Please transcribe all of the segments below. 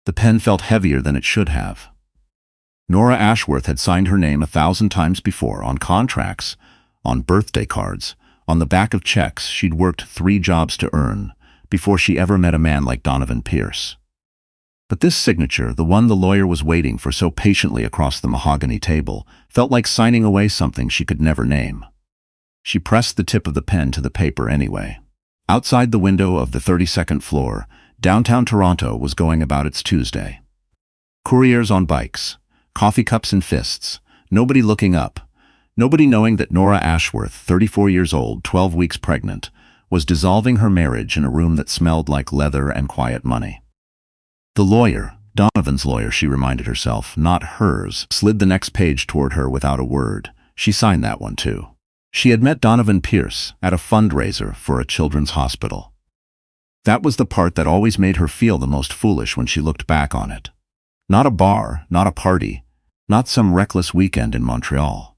The pen felt heavier than it should have. Nora Ashworth had signed her name 1,000 times before, on contracts, on birthday cards, on the back of checks she'd worked 3 jobs to earn, before she ever met a man like Donovan Pierce. But this signature, the one the lawyer was waiting for so patiently across the mahogany table, felt like signing away something she could never name. She pressed the tip of the pen to the paper anyway. Outside the window of the 32nd floor, downtown Toronto was going about its Tuesday. Couriers on bikes, coffee cups in fists, nobody looking up, nobody knowing that Nora Ashworth, 34 years old, 12 weeks pregnant, was dissolving her marriage in a room that smelled like leather and quiet money. The lawyer, Donovan's lawyer, she reminded herself, not hers, slid the next page toward her without a word. She signed that one too. She had met Donovan Pierce at a fundraiser for a children's hospital. That was the part that always made her feel the most foolish when she looked back on it. Not a bar, not a party, not some reckless weekend in Montreal.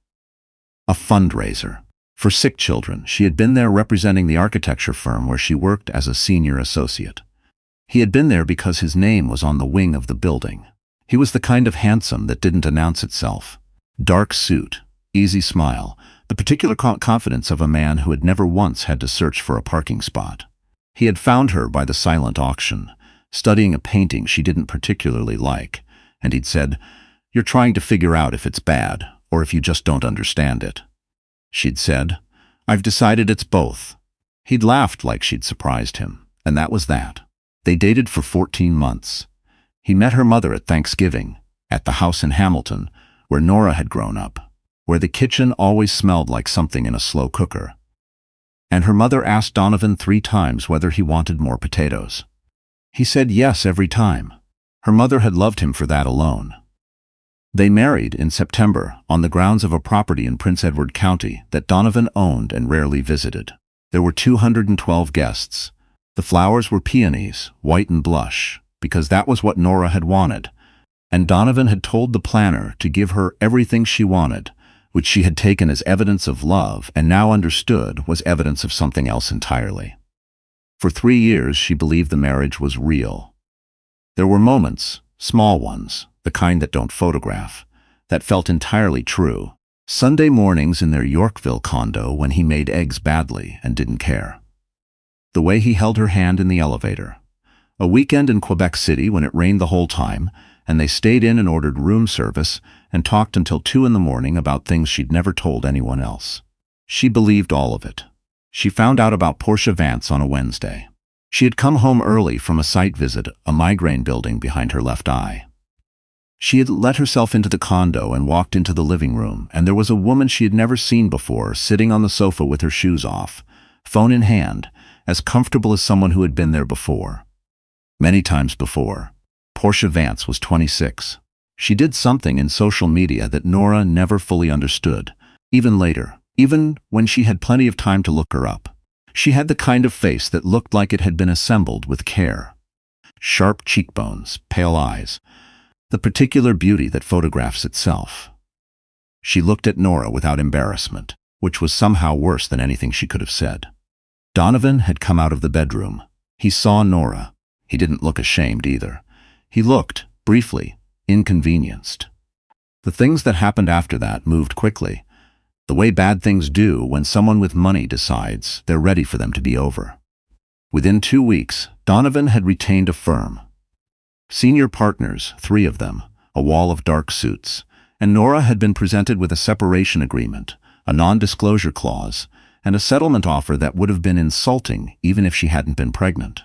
A fundraiser. For sick children. She had been there representing the architecture firm where she worked as a senior associate. He had been there because his name was on the wing of the building. He was the kind of handsome that didn't announce itself. Dark suit, easy smile, the particular confidence of a man who had never once had to search for a parking spot. He had found her by the silent auction, studying a painting she didn't particularly like, and he'd said, "You're trying to figure out if it's bad, or if you just don't understand it." She'd said, "I've decided it's both." He'd laughed like she'd surprised him, and that was that. They dated for 14 months. He met her mother at Thanksgiving, at the house in Hamilton, where Nora had grown up, where the kitchen always smelled like something in a slow cooker. And her mother asked Donovan 3 times whether he wanted more potatoes. He said yes every time. Her mother had loved him for that alone. They married in September on the grounds of a property in Prince Edward County that Donovan owned and rarely visited. There were 212 guests. The flowers were peonies, white and blush, because that was what Nora had wanted, and Donovan had told the planner to give her everything she wanted, which she had taken as evidence of love and now understood was evidence of something else entirely. For 3 years she believed the marriage was real. There were moments, small ones, the kind that don't photograph, that felt entirely true. Sunday mornings in their Yorkville condo when he made eggs badly and didn't care. The way he held her hand in the elevator. A weekend in Quebec City when it rained the whole time, and they stayed in and ordered room service and talked until 2 in the morning about things she'd never told anyone else. She believed all of it. She found out about Portia Vance on a Wednesday. She had come home early from a site visit, a migraine building behind her left eye. She had let herself into the condo and walked into the living room, and there was a woman she had never seen before sitting on the sofa with her shoes off, phone in hand, as comfortable as someone who had been there before. Many times before. Portia Vance was 26. She did something in social media that Nora never fully understood, even later, even when she had plenty of time to look her up. She had the kind of face that looked like it had been assembled with care. Sharp cheekbones, pale eyes, the particular beauty that photographs itself. She looked at Nora without embarrassment, which was somehow worse than anything she could have said. Donovan had come out of the bedroom. He saw Nora. He didn't look ashamed either. He looked, briefly, inconvenienced. The things that happened after that moved quickly, the way bad things do when someone with money decides they're ready for them to be over. Within 2 weeks, Donovan had retained a firm. Senior partners, 3 of them, a wall of dark suits, and Nora had been presented with a separation agreement, a non-disclosure clause, and a settlement offer that would have been insulting even if she hadn't been pregnant.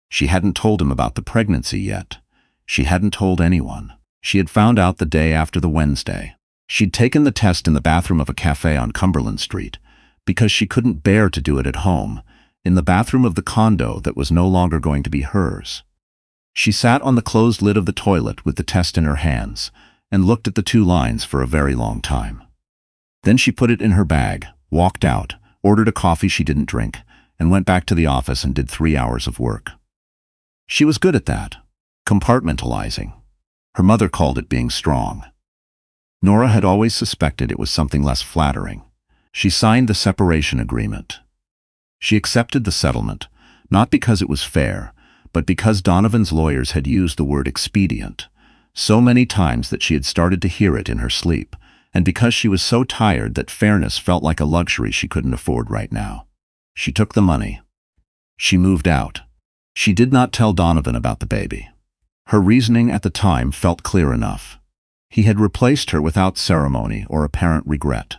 She hadn't told him about the pregnancy yet. She hadn't told anyone. She had found out the day after the Wednesday. She'd taken the test in the bathroom of a cafe on Cumberland Street because she couldn't bear to do it at home, in the bathroom of the condo that was no longer going to be hers. She sat on the closed lid of the toilet with the test in her hands and looked at the 2 lines for a very long time. Then she put it in her bag, walked out, ordered a coffee she didn't drink, and went back to the office and did 3 hours of work. She was good at that, compartmentalizing. Her mother called it being strong. Nora had always suspected it was something less flattering. She signed the separation agreement. She accepted the settlement, not because it was fair, but because Donovan's lawyers had used the word expedient so many times that she had started to hear it in her sleep, and because she was so tired that fairness felt like a luxury she couldn't afford right now. She took the money. She moved out. She did not tell Donovan about the baby. Her reasoning at the time felt clear enough. He had replaced her without ceremony or apparent regret.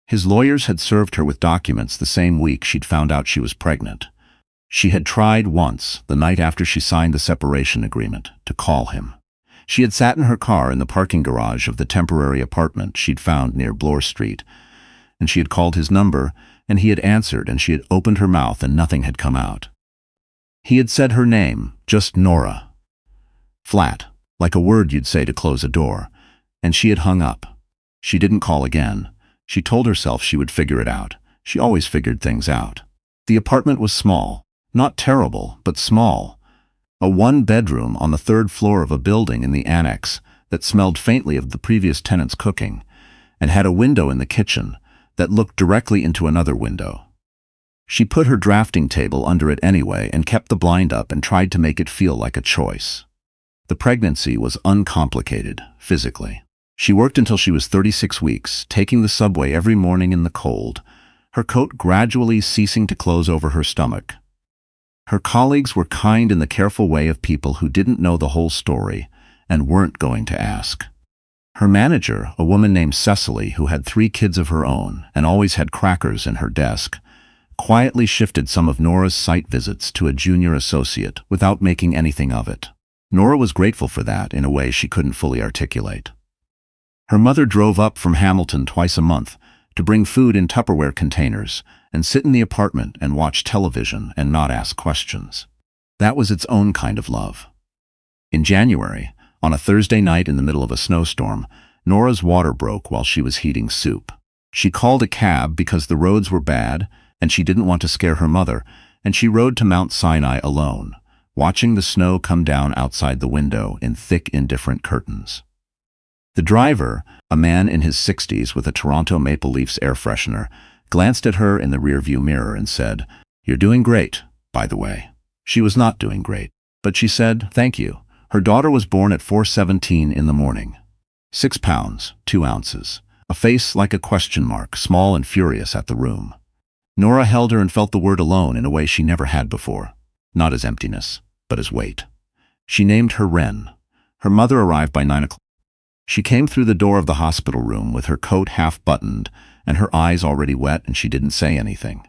His lawyers had served her with documents the same week she'd found out she was pregnant. She had tried once, the night after she signed the separation agreement, to call him. She had sat in her car in the parking garage of the temporary apartment she'd found near Bloor Street, and she had called his number, and he had answered, and she had opened her mouth and nothing had come out. He had said her name, just Nora. Flat, like a word you'd say to close a door, and she had hung up. She didn't call again. She told herself she would figure it out. She always figured things out. The apartment was small, not terrible, but small. A one-bedroom on the third floor of a building in the annex that smelled faintly of the previous tenant's cooking, and had a window in the kitchen that looked directly into another window. She put her drafting table under it anyway and kept the blind up and tried to make it feel like a choice. The pregnancy was uncomplicated, physically. She worked until she was 36 weeks, taking the subway every morning in the cold, her coat gradually ceasing to close over her stomach. Her colleagues were kind in the careful way of people who didn't know the whole story and weren't going to ask. Her manager, a woman named Cecily who had 3 kids of her own and always had crackers in her desk, quietly shifted some of Nora's site visits to a junior associate without making anything of it. Nora was grateful for that in a way she couldn't fully articulate. Her mother drove up from Hamilton twice a month to bring food in Tupperware containers and sit in the apartment and watch television and not ask questions. That was its own kind of love. In January, on a Thursday night in the middle of a snowstorm, Nora's water broke while she was heating soup. She called a cab because the roads were bad and she didn't want to scare her mother, and she rode to Mount Sinai alone, watching the snow come down outside the window in thick, indifferent curtains. The driver, a man in his 60s with a Toronto Maple Leafs air freshener, glanced at her in the rearview mirror and said, "You're doing great, by the way." She was not doing great, but she said, "Thank you." Her daughter was born at 4:17 in the morning. 6 pounds, 2 ounces, a face like a question mark, small and furious at the room. Nora held her and felt the word alone in a way she never had before, not as emptiness, but as weight. She named her Wren. Her mother arrived by 9 o'clock. She came through the door of the hospital room with her coat half buttoned and her eyes already wet, and she didn't say anything.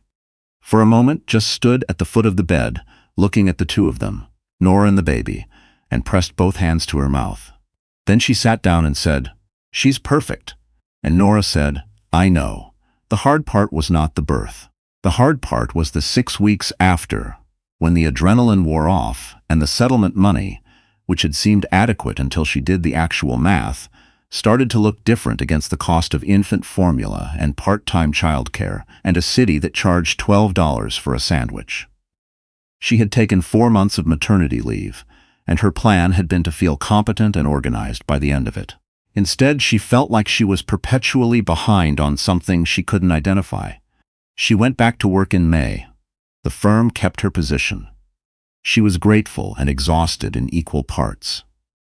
For a moment, just stood at the foot of the bed, looking at the two of them, Nora and the baby, and pressed both hands to her mouth. Then she sat down and said, "She's perfect." And Nora said, "I know. The hard part was not the birth. The hard part was the 6 weeks after, when the adrenaline wore off and the settlement money, which had seemed adequate until she did the actual math, started to look different against the cost of infant formula and part-time childcare and a city that charged $12 for a sandwich. She had taken 4 months of maternity leave, and her plan had been to feel competent and organized by the end of it. Instead, she felt like she was perpetually behind on something she couldn't identify. She went back to work in May. The firm kept her position. She was grateful and exhausted in equal parts.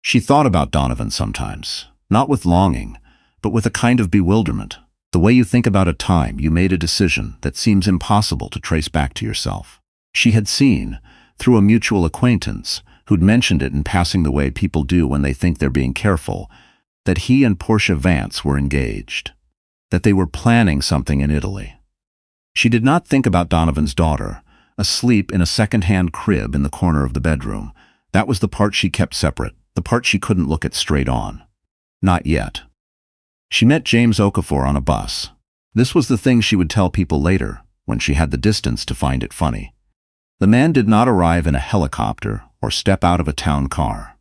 She thought about Donovan sometimes, not with longing, but with a kind of bewilderment, the way you think about a time you made a decision that seems impossible to trace back to yourself. She had seen, through a mutual acquaintance, who'd mentioned it in passing the way people do when they think they're being careful, that he and Portia Vance were engaged, that they were planning something in Italy. She did not think about Donovan's daughter, asleep in a second-hand crib in the corner of the bedroom. That was the part she kept separate, the part she couldn't look at straight on. Not yet. She met James Okafor on a bus. This was the thing she would tell people later, when she had the distance to find it funny. The man did not arrive in a helicopter or step out of a town car.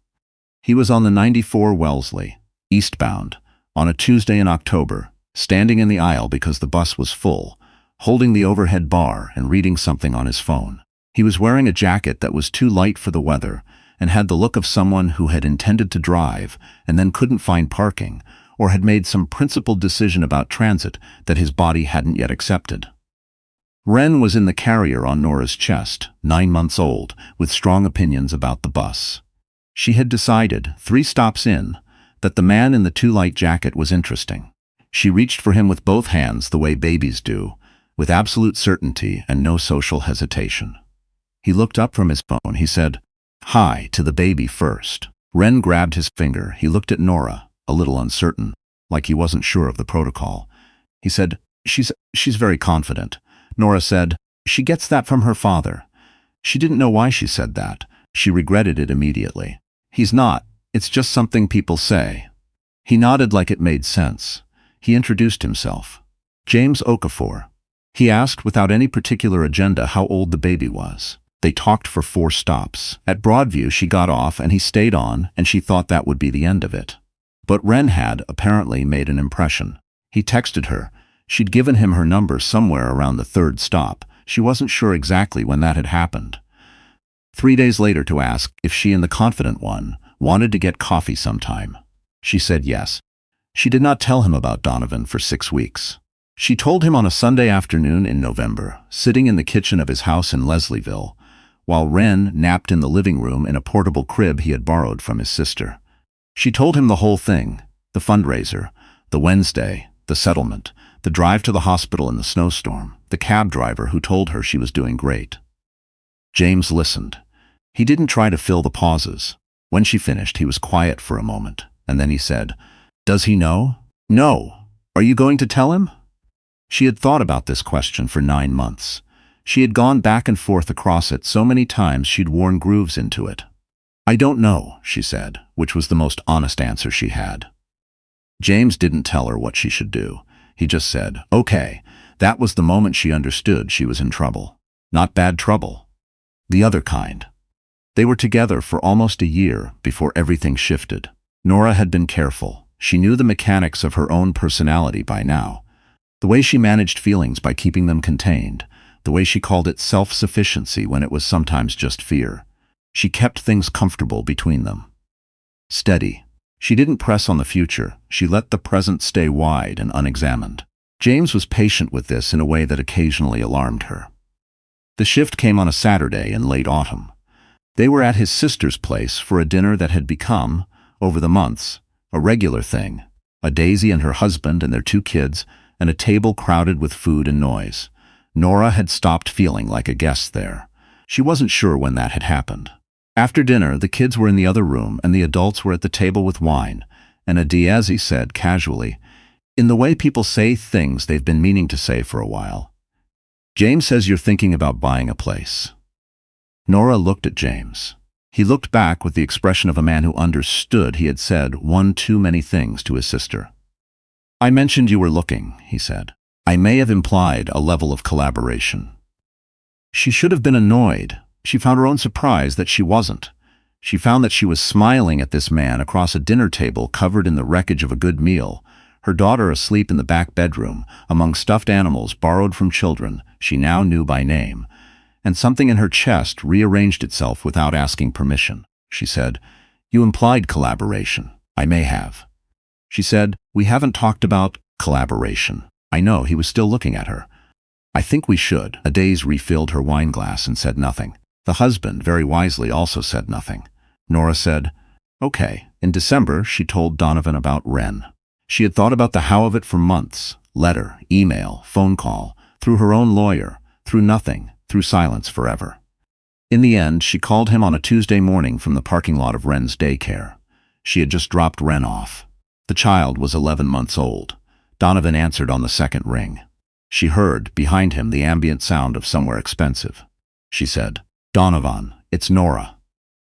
He was on the 94 Wellesley, eastbound, on a Tuesday in October, standing in the aisle because the bus was full, holding the overhead bar and reading something on his phone. He was wearing a jacket that was too light for the weather and had the look of someone who had intended to drive and then couldn't find parking, or had made some principled decision about transit that his body hadn't yet accepted. Wren was in the carrier on Nora's chest, 9 months old, with strong opinions about the bus. She had decided, 3 stops in, that the man in the too-light jacket was interesting. She reached for him with both hands the way babies do, with absolute certainty and no social hesitation. He looked up from his phone. He said, "Hi," to the baby first. Wren grabbed his finger. He looked at Nora, a little uncertain, like he wasn't sure of the protocol. He said, She's very confident." Nora said, "She gets that from her father." She didn't know why she said that. She regretted it immediately. "He's not. It's just something people say." He nodded like it made sense. He introduced himself. "James Okafor." He asked without any particular agenda how old the baby was. They talked for 4 stops. At Broadview she got off and he stayed on, and she thought that would be the end of it. But Wren had, apparently, made an impression. He texted her. She'd given him her number somewhere around the 3rd stop. She wasn't sure exactly when that had happened. 3 days later to ask if she and the confident one wanted to get coffee sometime. She said yes. She did not tell him about Donovan for 6 weeks. She told him on a Sunday afternoon in November, sitting in the kitchen of his house in Leslieville, while Wren napped in the living room in a portable crib he had borrowed from his sister. She told him the whole thing, the fundraiser, the Wednesday, the settlement, the drive to the hospital in the snowstorm, the cab driver who told her she was doing great. James listened. He didn't try to fill the pauses. When she finished, he was quiet for a moment, and then he said, "Does he know?" "No. Are you going to tell him?" She had thought about this question for 9 months. She had gone back and forth across it so many times she'd worn grooves into it. "I don't know," she said, which was the most honest answer she had. James didn't tell her what she should do. He just said, "Okay." That was the moment she understood she was in trouble. Not bad trouble. The other kind. They were together for almost a year before everything shifted. Nora had been careful. She knew the mechanics of her own personality by now. The way she managed feelings by keeping them contained. The way she called it self-sufficiency when it was sometimes just fear. She kept things comfortable between them. Steady. She didn't press on the future. She let the present stay wide and unexamined. James was patient with this in a way that occasionally alarmed her. The shift came on a Saturday in late autumn. They were at his sister's place for a dinner that had become, over the months, a regular thing. A Daisy and her husband and their 2 kids, and a table crowded with food and noise. Nora had stopped feeling like a guest there. She wasn't sure when that had happened. After dinner, the kids were in the other room and the adults were at the table with wine, and a Daisy said casually, "In the way people say things they've been meaning to say for a while. James says you're thinking about buying a place." Nora looked at James. He looked back with the expression of a man who understood he had said one too many things to his sister. "I mentioned you were looking," he said. "I may have implied a level of collaboration." She should have been annoyed. She found her own surprise that she wasn't. She found that she was smiling at this man across a dinner table covered in the wreckage of a good meal, her daughter asleep in the back bedroom, among stuffed animals borrowed from children she now knew by name, and something in her chest rearranged itself without asking permission. She said, "You implied collaboration." "I may have." She said, "We haven't talked about collaboration." I know, he was still looking at her. "I think we should." Adaze refilled her wine glass and said nothing. The husband, very wisely, also said nothing. Nora said, "Okay." In December, she told Donovan about Wren. She had thought about the how of it for months. Letter, email, phone call, through her own lawyer, through nothing, through silence forever. In the end, she called him on a Tuesday morning from the parking lot of Wren's daycare. She had just dropped Wren off. The child was 11 months old. Donovan answered on the 2nd ring. She heard, behind him, the ambient sound of somewhere expensive. She said, "Donovan, it's Nora."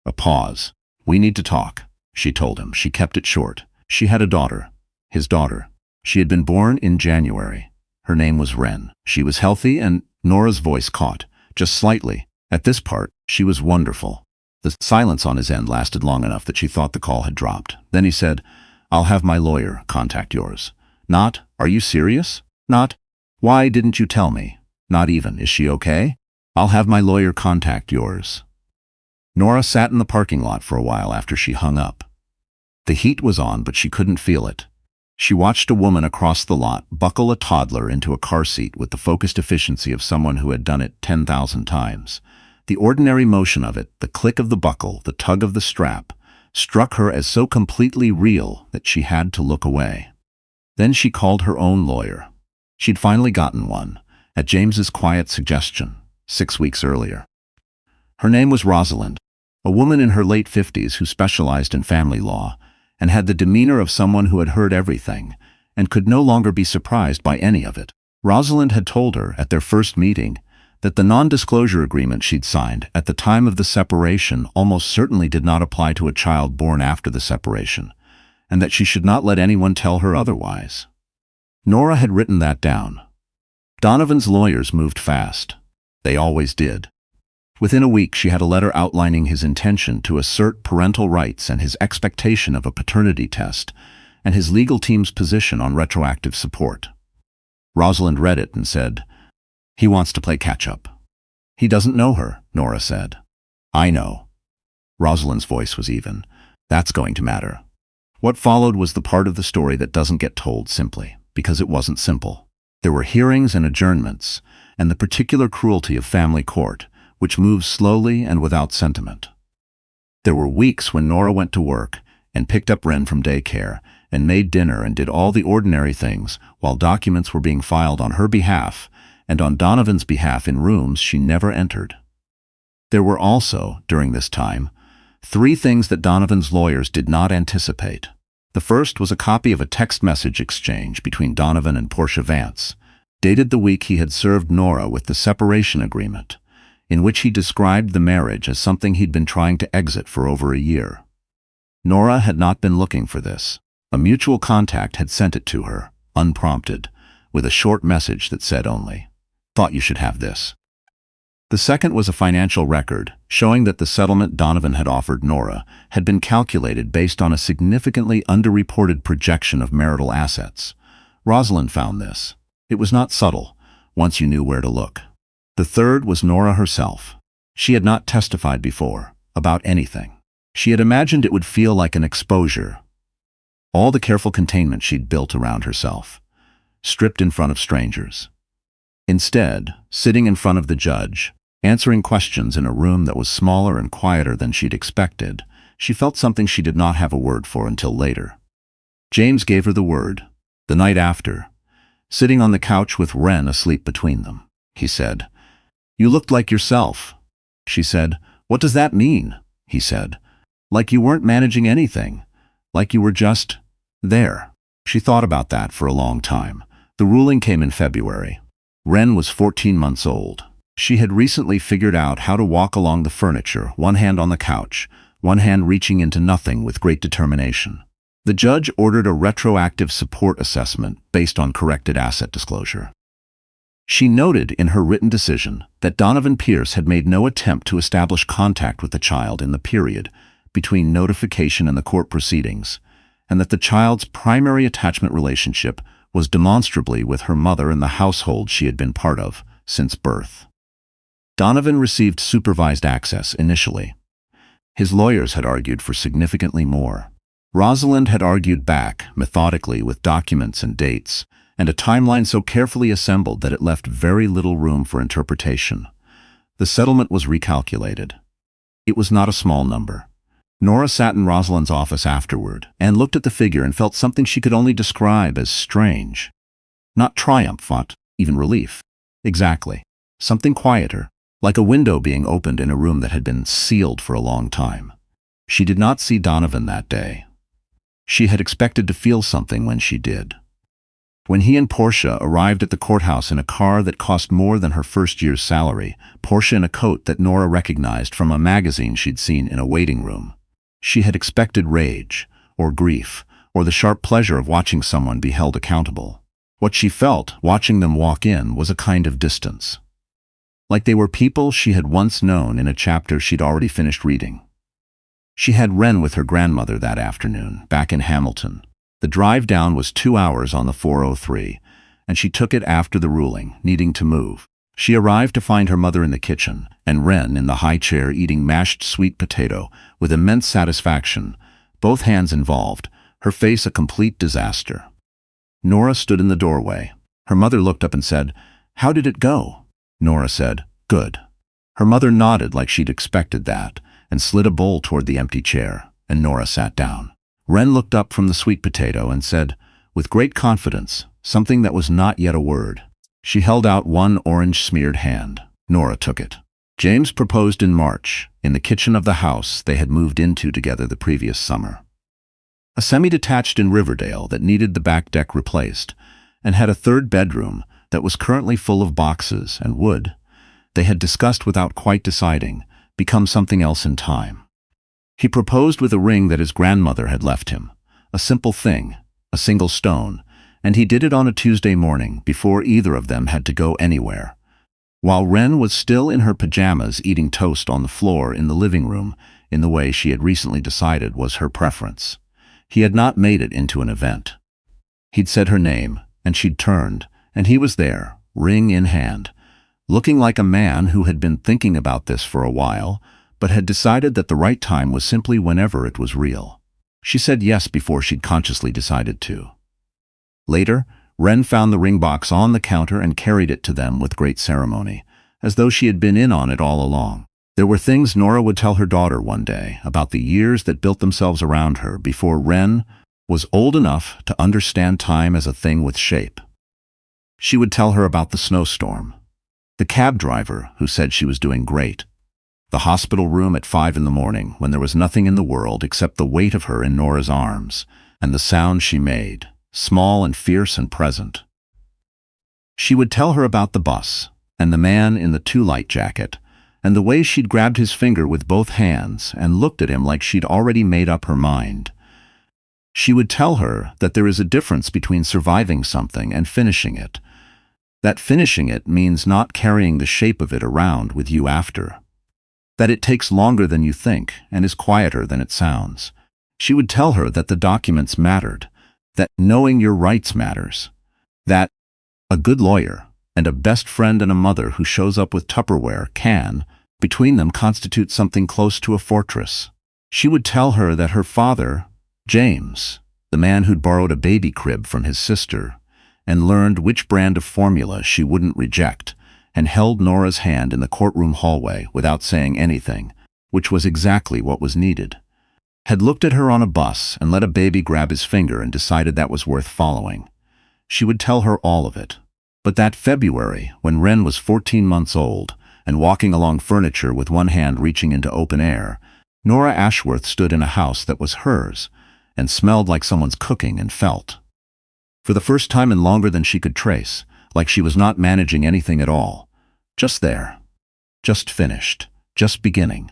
A pause. "We need to talk," she told him. She kept it short. She had a daughter. His daughter. She had been born in January. Her name was Wren. She was healthy, and Nora's voice caught, just slightly. At this part, she was wonderful. The silence on his end lasted long enough that she thought the call had dropped. Then he said, "I'll have my lawyer contact yours." Not, "Are you serious?" Not, "Why didn't you tell me?" Not even, "Is she okay?" "I'll have my lawyer contact yours." Nora sat in the parking lot for a while after she hung up. The heat was on, but she couldn't feel it. She watched a woman across the lot buckle a toddler into a car seat with the focused efficiency of someone who had done it 10,000 times. The ordinary motion of it, the click of the buckle, the tug of the strap, struck her as so completely real that she had to look away. Then she called her own lawyer. She'd finally gotten one, at James's quiet suggestion, 6 weeks earlier. Her name was Rosalind, a woman in her late 50s who specialized in family law, and had the demeanor of someone who had heard everything, and could no longer be surprised by any of it. Rosalind had told her at their first meeting that the non-disclosure agreement she'd signed at the time of the separation almost certainly did not apply to a child born after the separation, and that she should not let anyone tell her otherwise. Nora had written that down. Donovan's lawyers moved fast. They always did. Within a week, she had a letter outlining his intention to assert parental rights and his expectation of a paternity test, and his legal team's position on retroactive support. Rosalind read it and said, "He wants to play catch-up." "He doesn't know her," Nora said. "I know." Rosalind's voice was even. "That's going to matter." What followed was the part of the story that doesn't get told simply, because it wasn't simple. There were hearings and adjournments, and the particular cruelty of family court, which moves slowly and without sentiment. There were weeks when Nora went to work and picked up Ren from daycare and made dinner and did all the ordinary things while documents were being filed on her behalf and on Donovan's behalf in rooms she never entered. There were also, during this time, 3 things that Donovan's lawyers did not anticipate. The first was a copy of a text message exchange between Donovan and Portia Vance, dated the week he had served Nora with the separation agreement, in which he described the marriage as something he'd been trying to exit for over a year. Nora had not been looking for this. A mutual contact had sent it to her, unprompted, with a short message that said only, "Thought you should have this." The second was a financial record, showing that the settlement Donovan had offered Nora had been calculated based on a significantly underreported projection of marital assets. Rosalind found this. It was not subtle, once you knew where to look. The third was Nora herself. She had not testified before, about anything. She had imagined it would feel like an exposure. All the careful containment she'd built around herself, stripped in front of strangers. Instead, sitting in front of the judge, answering questions in a room that was smaller and quieter than she'd expected, she felt something she did not have a word for until later. James gave her the word, the night after, sitting on the couch with Ren asleep between them. He said, "You looked like yourself." She said, "What does that mean?" He said, "Like you weren't managing anything. Like you were just there." She thought about that for a long time. The ruling came in February. Ren was 14 months old. She had recently figured out how to walk along the furniture, one hand on the couch, one hand reaching into nothing with great determination. The judge ordered a retroactive support assessment based on corrected asset disclosure. She noted in her written decision that Donovan Pierce had made no attempt to establish contact with the child in the period between notification and the court proceedings, and that the child's primary attachment relationship was demonstrably with her mother and the household she had been part of since birth. Donovan received supervised access initially. His lawyers had argued for significantly more. Rosalind had argued back, methodically, with documents and dates, and a timeline so carefully assembled that it left very little room for interpretation. The settlement was recalculated. It was not a small number. Nora sat in Rosalind's office afterward and looked at the figure and felt something she could only describe as strange. Not triumphant, even relief. Exactly. Something quieter, like a window being opened in a room that had been sealed for a long time. She did not see Donovan that day. She had expected to feel something when she did. When he and Portia arrived at the courthouse in a car that cost more than her first year's salary, Portia in a coat that Nora recognized from a magazine she'd seen in a waiting room, she had expected rage, or grief, or the sharp pleasure of watching someone be held accountable. What she felt, watching them walk in, was a kind of distance. Like they were people she had once known in a chapter she'd already finished reading. She had Ren with her grandmother that afternoon, back in Hamilton. The drive down was 2 hours on the 403, and she took it after the ruling, needing to move. She arrived to find her mother in the kitchen, and Ren in the high chair eating mashed sweet potato with immense satisfaction, both hands involved, her face a complete disaster. Nora stood in the doorway. Her mother looked up and said, "How did it go?" Nora said, "Good." Her mother nodded like she'd expected that and slid a bowl toward the empty chair, and Nora sat down. Wren looked up from the sweet potato and said, with great confidence, something that was not yet a word. She held out one orange-smeared hand. Nora took it. James proposed in March, in the kitchen of the house they had moved into together the previous summer. A semi-detached in Riverdale that needed the back deck replaced, and had a third bedroom that was currently full of boxes and would, they had discussed without quite deciding, become something else in time. He proposed with a ring that his grandmother had left him, a simple thing, a single stone, and he did it on a Tuesday morning before either of them had to go anywhere. While Wren was still in her pajamas eating toast on the floor in the living room in the way she had recently decided was her preference. He had not made it into an event. He'd said her name, and she'd turned, and he was there, ring in hand, looking like a man who had been thinking about this for a while, but had decided that the right time was simply whenever it was real. She said yes before she'd consciously decided to. Later, Wren found the ring box on the counter and carried it to them with great ceremony, as though she had been in on it all along. There were things Nora would tell her daughter one day about the years that built themselves around her before Wren was old enough to understand time as a thing with shape. She would tell her about the snowstorm, the cab driver who said she was doing great, the hospital room at 5 in the morning when there was nothing in the world except the weight of her in Nora's arms and the sound she made, small and fierce and present. She would tell her about the bus and the man in the too-light jacket and the way she'd grabbed his finger with both hands and looked at him like she'd already made up her mind. She would tell her that there is a difference between surviving something and finishing it. That finishing it means not carrying the shape of it around with you after. That it takes longer than you think and is quieter than it sounds. She would tell her that the documents mattered, that knowing your rights matters, that a good lawyer and a best friend and a mother who shows up with Tupperware can, between them, constitute something close to a fortress. She would tell her that her father, James, the man who'd borrowed a baby crib from his sister and learned which brand of formula she wouldn't reject, and held Nora's hand in the courtroom hallway without saying anything, which was exactly what was needed, had looked at her on a bus and let a baby grab his finger and decided that was worth following. She would tell her all of it. But that February, when Wren was 14 months old and walking along furniture with one hand reaching into open air, Nora Ashworth stood in a house that was hers and smelled like someone's cooking and felt, for the first time in longer than she could trace, like she was not managing anything at all. Just there. Just finished. Just beginning.